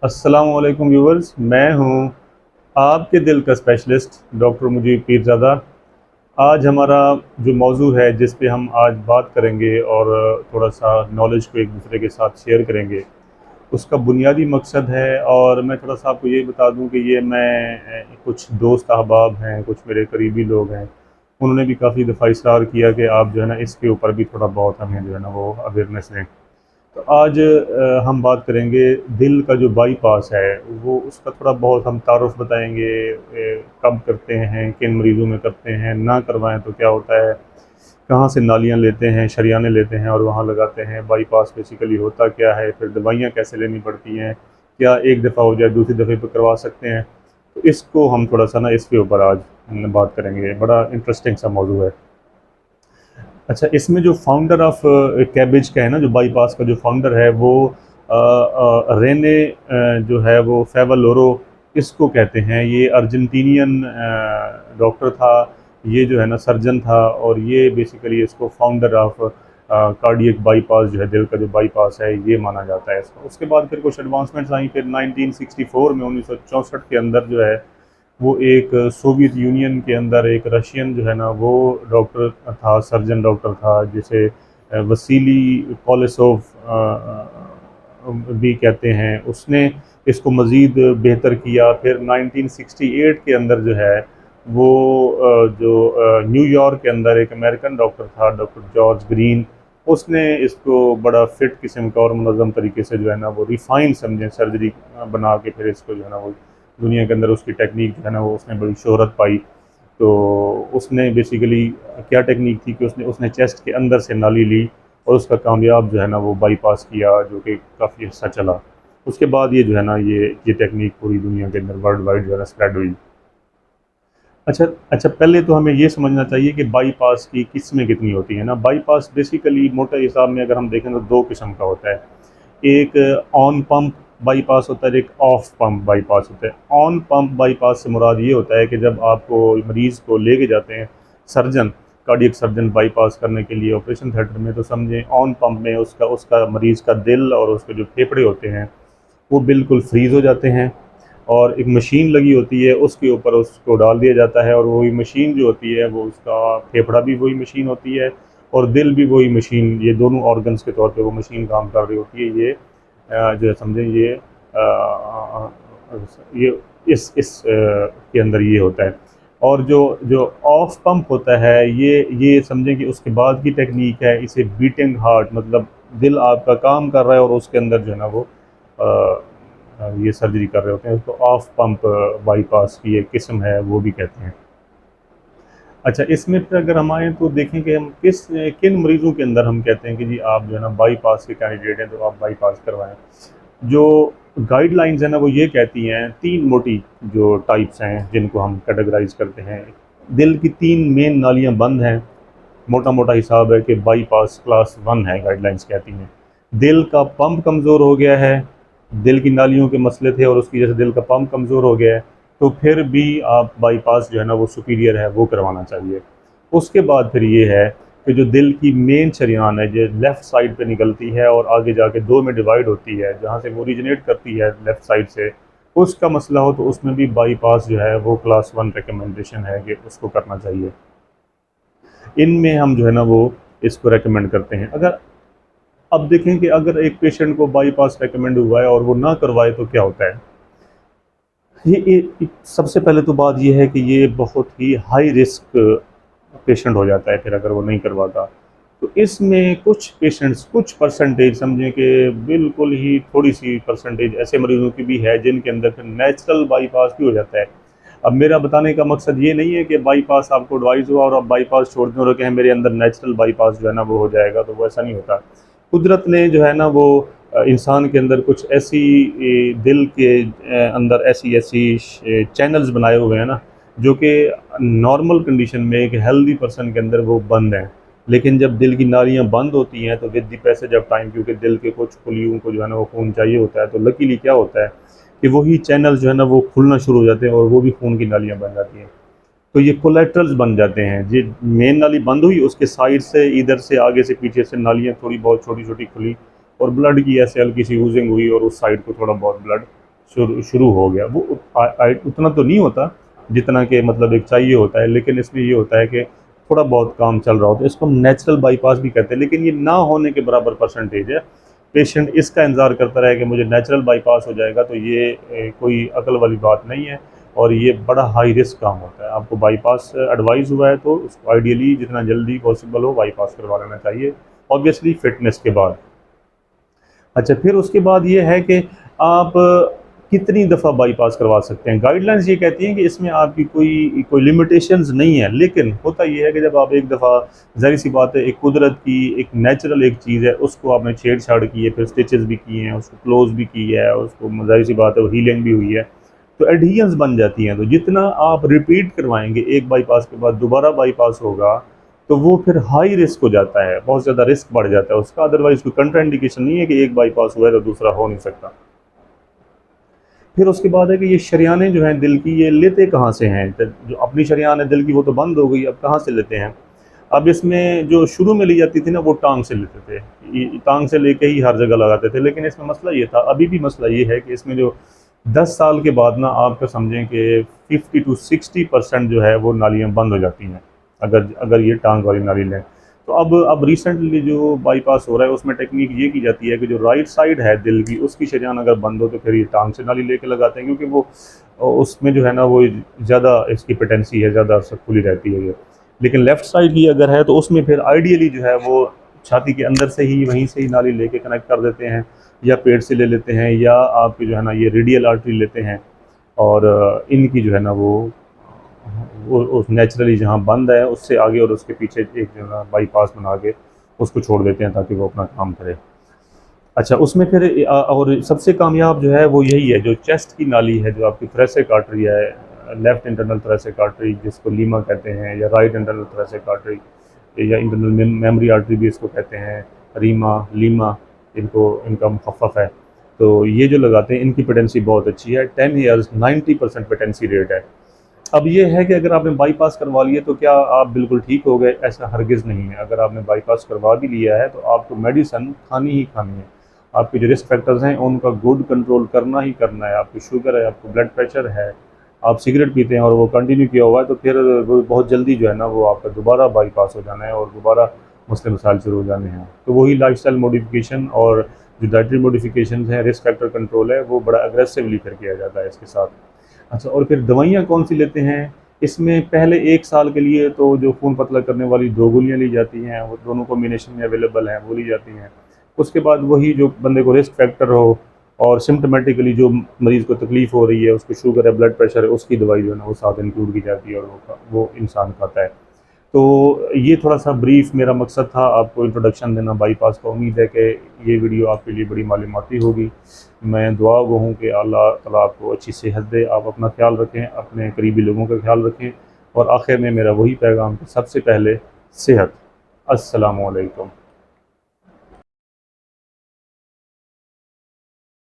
अस्सलाम वालेकुम व्यूवर्स, मैं हूं आपके दिल का स्पेशलिस्ट डॉक्टर मुजीब पीरज़ादा। आज हमारा जो मौजू है जिस पे हम आज बात करेंगे और थोड़ा सा नॉलेज को एक दूसरे के साथ शेयर करेंगे, उसका बुनियादी मकसद है। और मैं थोड़ा सा आपको ये बता दूं कि ये कुछ दोस्त अहबाब हैं, कुछ मेरे करीबी लोग हैं, उन्होंने भी काफ़ी दफ़ा इसरार किया कि आप जो है ना इसके ऊपर भी थोड़ा बहुत हमें जो है ना वो अवेयरनेस दें। तो आज हम बात करेंगे दिल का जो बाईपास है, वो उसका थोड़ा बहुत हम तारुफ बताएंगे। कब करते हैं, किन मरीज़ों में करते हैं, ना करवाएं तो क्या होता है, कहाँ से नालियाँ लेते हैं, शरियाने लेते हैं और वहाँ लगाते हैं। बाईपास बेसिकली होता क्या है, फिर दवाइयाँ कैसे लेनी पड़ती हैं, क्या एक दफ़ा हो जाए दूसरी दफ़े पर करवा सकते हैं। तो इसको हम थोड़ा सा ना इसके ऊपर आज बात करेंगे। बड़ा इंटरेस्टिंग सा मौजू है। अच्छा, इसमें जो फाउंडर ऑफ कैबिज का है ना, जो बाईपास का जो फाउंडर है वो रेने जो है वो फेवलोरो इसको कहते हैं। ये अर्जेंटीनियन डॉक्टर था, ये जो है ना सर्जन था, और ये बेसिकली इसको फाउंडर ऑफ कार्डियक बाईपास जो है, दिल का जो बाईपास है, ये माना जाता है इसका। उसके बाद फिर कुछ एडवांसमेंट्स आई। फिर 1964 में 1964 के अंदर जो है वो एक सोवियत यूनियन के अंदर एक रशियन जो है ना वो डॉक्टर था, सर्जन डॉक्टर था, जिसे वसीली कोलेसोव भी कहते हैं। उसने इसको मज़ीद बेहतर किया। फिर 1968 के अंदर जो है वो न्यूयॉर्क के अंदर एक अमेरिकन डॉक्टर था, डॉक्टर जॉर्ज ग्रीन, उसने इसको बड़ा फिट किस्म का और मुनज़्ज़म तरीके से जो है ना वो रिफ़ाइन समझें सर्जरी बना के फिर इसको जो है ना वो दुनिया के अंदर उसकी टेक्निक जो है ना वो उसने बड़ी शोहरत पाई। तो उसने बेसिकली क्या टेक्निक थी कि उसने उसने चेस्ट के अंदर से नाली ली और उसका कामयाब जो है ना वो बाईपास किया, जो कि काफ़ी अच्छा चला। उसके बाद ये जो है ना ये टेक्निक पूरी दुनिया के अंदर वर्ल्ड वाइड जो है ना स्प्रेड हुई। अच्छा अच्छा, पहले तो हमें ये समझना चाहिए कि बाईपास की किस्में कितनी होती हैं ना। बाईपास बेसिकली मोटे हिसाब में अगर हम देखें तो दो किस्म का होता है। एक ऑन पंप बाईपास होता है, एक ऑफ पंप बाईपास होता है। ऑन पंप बाईपास से मुराद ये होता है कि जब आपको मरीज़ को लेके जाते हैं सर्जन, कार्डियक सर्जन, बाईपास करने के लिए ऑपरेशन थिएटर में, तो समझें ऑन पंप में उसका उसका मरीज़ का दिल और उसके जो फेफड़े होते हैं वो बिल्कुल फ्रीज़ हो जाते हैं, और एक मशीन लगी होती है उसके ऊपर उसको डाल दिया जाता है, और वही मशीन जो होती है वो उसका फेफड़ा भी वही मशीन होती है और दिल भी वही मशीन, ये दोनों ऑर्गन्स के तौर पे वो मशीन काम कर रही होती है। ये जो है समझें ये के अंदर ये होता है। और जो जो ऑफ पंप होता है, ये समझें कि उसके बाद की टेक्निक है। इसे बीटिंग हार्ट, मतलब दिल आपका काम कर रहा है और उसके अंदर जो है ना वो ये सर्जरी कर रहे होते हैं। उसको ऑफ पंप बाईपास की एक किस्म है, वो भी कहते हैं। अच्छा, इसमें फिर अगर हम आएँ तो देखें कि हम किन मरीज़ों के अंदर हम कहते हैं कि जी आप जो है ना बाईपास के कैंडिडेट हैं तो आप बाईपास करवाएं। जो गाइडलाइंस है ना वो ये कहती हैं, तीन मोटी जो टाइप्स हैं जिनको हम कैटेगराइज करते हैं। दिल की तीन मेन नालियाँ बंद हैं, मोटा मोटा हिसाब है कि बाईपास क्लास 1 है, गाइडलाइंस कहती हैं। दिल का पंप कमज़ोर हो गया है, दिल की नालियों के मसले थे और उसकी वजह से दिल का पंप कमज़ोर हो गया है, तो फिर भी आप बाईपास जो है ना वो सुपीरियर है, वो करवाना चाहिए। उसके बाद फिर ये है कि जो दिल की मेन शरीयान है, जो लेफ़्ट साइड पे निकलती है और आगे जाके दो में डिवाइड होती है, जहाँ से वो ओरिजिनेट करती है लेफ़्ट साइड से, उसका मसला हो तो उसमें भी बाईपास जो है वो क्लास 1 रिकमेंडेशन है कि उसको करना चाहिए। इनमें हम जो है ना वो इसको रेकमेंड करते हैं। अगर अब देखें कि अगर एक पेशेंट को बाईपास रेकमेंड हुआ है और वो ना करवाए तो क्या होता है। सबसे पहले तो बात ये है कि ये बहुत ही हाई रिस्क पेशेंट हो जाता है फिर अगर वो नहीं करवाता। तो इसमें कुछ पेशेंट्स, कुछ परसेंटेज समझें कि बिल्कुल ही थोड़ी सी परसेंटेज ऐसे मरीजों की भी है जिनके अंदर फिर नेचुरल बाईपास भी हो जाता है। अब मेरा बताने का मकसद ये नहीं है कि बाईपास आपको एडवाइस हुआ और आप बाईपास छोड़ दें और कहें मेरे अंदर नेचुरल बाईपास जो है ना वो हो जाएगा, तो वो ऐसा नहीं होता। कुदरत ने जो है ना वो इंसान के अंदर कुछ ऐसी दिल के अंदर ऐसी ऐसी चैनल्स बनाए हुए हैं ना, जो कि नॉर्मल कंडीशन में एक हेल्दी पर्सन के अंदर वो बंद हैं। लेकिन जब दिल की नालियाँ बंद होती हैं तो with the passage of time, क्योंकि दिल के कुछ खुलियों को जो है ना वो खून चाहिए होता है, तो लकीली क्या होता है कि वही चैनल जो है ना वो खुलना शुरू हो जाते हैं और वो भी खून की नालियाँ बन जाती हैं। तो ये कोलेट्रल्स बन जाते हैं। जी, मेन नाली बंद हुई, उसके साइड से, इधर से, आगे से, पीछे से नालियाँ थोड़ी बहुत छोटी छोटी खुली और ब्लड की ऐसे हल्की सी यूजिंग हुई और उस साइड को थोड़ा बहुत ब्लड शुरू हो गया। वो उतना तो नहीं होता जितना कि मतलब एक चाहिए होता है, लेकिन इसमें ये होता है कि थोड़ा बहुत काम चल रहा होता है। इसको हम नेचुरल बाईपास भी कहते हैं, लेकिन ये ना होने के बराबर परसेंटेज है। पेशेंट इसका इंतज़ार करता रहे कि मुझे नेचुरल बाईपास हो जाएगा, तो ये कोई अकल वाली बात नहीं है, और ये बड़ा हाई रिस्क काम होता है। आपको बाईपास एडवाइस हुआ है तो उसको आइडियली जितना जल्दी पॉसिबल हो बाईपास करवा लेना चाहिए, ऑब्वियसली फिटनेस के बाद। अच्छा, फिर उसके बाद ये है कि आप कितनी दफ़ा बाईपास करवा सकते हैं। गाइडलाइंस ये कहती हैं कि इसमें आपकी कोई कोई लिमिटेशंस नहीं है, लेकिन होता ये है कि जब आप एक दफ़ा, ज़ाहिर सी बात है, एक कुदरत की एक नेचुरल एक चीज़ है, उसको आपने छेड़छाड़ की है, फिर स्टिचेस भी किए हैं, उसको क्लोज भी की है, उसको ज़ाहिर सी बात है वो हीलिंग भी हुई है, तो एडहियंस बन जाती हैं। तो जितना आप रिपीट करवाएंगे, एक बाईपास के बाद दोबारा बाईपास होगा, तो वो फिर हाई रिस्क हो जाता है, बहुत ज़्यादा रिस्क बढ़ जाता है उसका। अदरवाइज़ कोई कंट्राइंडिकेशन नहीं है कि एक बाईपास हुआ है तो दूसरा हो नहीं सकता। फिर उसके बाद है कि ये शरियानें जो हैं दिल की, ये लेते कहाँ से हैं। जो अपनी शरियान है दिल की वो तो बंद हो गई, अब कहाँ से लेते हैं। अब इसमें जो शुरू में ली जाती थी ना, वो टांग से लेते थे, टांग से लेके ही हर जगह लगाते थे। लेकिन इसमें मसला ये था, अभी भी मसला ये है कि इसमें जो 10 साल के बाद ना, आपका समझें कि 50 to 60% जो है वो नालियाँ बंद हो जाती हैं, अगर अगर ये टांग वाली नाली लें। तो अब रिसेंटली जो बाईपास हो रहा है उसमें टेक्निक ये की जाती है कि जो राइट साइड है दिल की, उसकी शरीयान अगर बंद हो तो फिर ये टांग से नाली लेके लगाते हैं, क्योंकि वो उसमें जो है ना वो ज़्यादा इसकी पेटेंसी है, ज़्यादा अर्सा खुली रहती है ये। लेकिन लेफ़्ट साइड की अगर है तो उसमें फिर आइडियली जो है वो छाती के अंदर से ही, वहीं से ही नाली लेके कनेक्ट कर देते हैं, या पेट से ले लेते हैं, या आपके जो है ना ये रेडियल आर्टरी लेते हैं, और इनकी जो है ना वो उस नेचुरली जहाँ बंद है उससे आगे और उसके पीछे एक जो है ना बाईपास बना के उसको छोड़ देते हैं ताकि वो अपना काम करे। अच्छा, उसमें फिर और सबसे कामयाब जो है वो यही है, जो चेस्ट की नाली है, जो आपकी थोरेसिक आर्टरी है, लेफ़्ट इंटरनल थोरेसिक आर्टरी जिसको लीमा कहते हैं, या राइट इंटरनल थोरेसिक आर्टरी, या इंटरनल मेमोरी आर्टरी भी इसको कहते हैं, रीमा लीमा इनको इनका मुखफ़्फ़ है। तो ये जो लगाते हैं इनकी पेटेंसी बहुत अच्छी है, 10 ईयर्स 90% पेटेंसी रेट है। अब ये है कि अगर आपने बाईपास करवा लिया तो क्या आप बिल्कुल ठीक हो गए, ऐसा हरगिज़ नहीं है। अगर आपने बाईपास करवा भी लिया है तो आपको मेडिसन खानी ही खानी है। आपके जो रिस्क फैक्टर्स हैं उनका गुड कंट्रोल करना ही करना है। आपकी शुगर है, आपको ब्लड प्रेशर है, आप सिगरेट पीते हैं और वो कंटिन्यू किया हुआ है, तो फिर वो बहुत जल्दी जो है ना वो आपका दोबारा बाईपास हो जाना है और दोबारा मसले मसाइल शुरू हो जाने हैं। तो वही लाइफस्टाइल मॉडिफिकेशन और जो डाइटरी मॉडिफिकेशन हैं, रिस्क फैक्टर कंट्रोल है, वो बड़ा अग्रेसिवली फिर किया जाता है इसके साथ। अच्छा, और फिर दवाइयाँ कौन सी लेते हैं इसमें, पहले 1 साल के लिए तो जो खून पतला करने वाली 2 गोलियाँ ली जाती हैं, वो दोनों कॉम्बिनेशन में अवेलेबल हैं, वो ली जाती हैं। उसके बाद वही जो बंदे को रिस्क फैक्टर हो और सिम्टमेटिकली जो मरीज़ को तकलीफ़ हो रही है, उसको शुगर है, ब्लड प्रेशर है, उसकी दवाई जो है ना वो साथ इंक्लूड की जाती है और वो इंसान खाता है। तो ये थोड़ा-सा ब्रीफ़ मेरा मकसद था आपको इंट्रोडक्शन देना बाईपास का। उम्मीद है कि ये वीडियो आपके लिए बड़ी मालूमाती होगी। मैं दुआ गो हूँ कि अल्लाह ताला आपको अच्छी सेहत दे। आप अपना ख़्याल रखें, अपने करीबी लोगों का ख़्याल रखें, और आखिर में मेरा वही पैगाम कि सबसे पहले सेहत। अस्सलामु अलैकुम।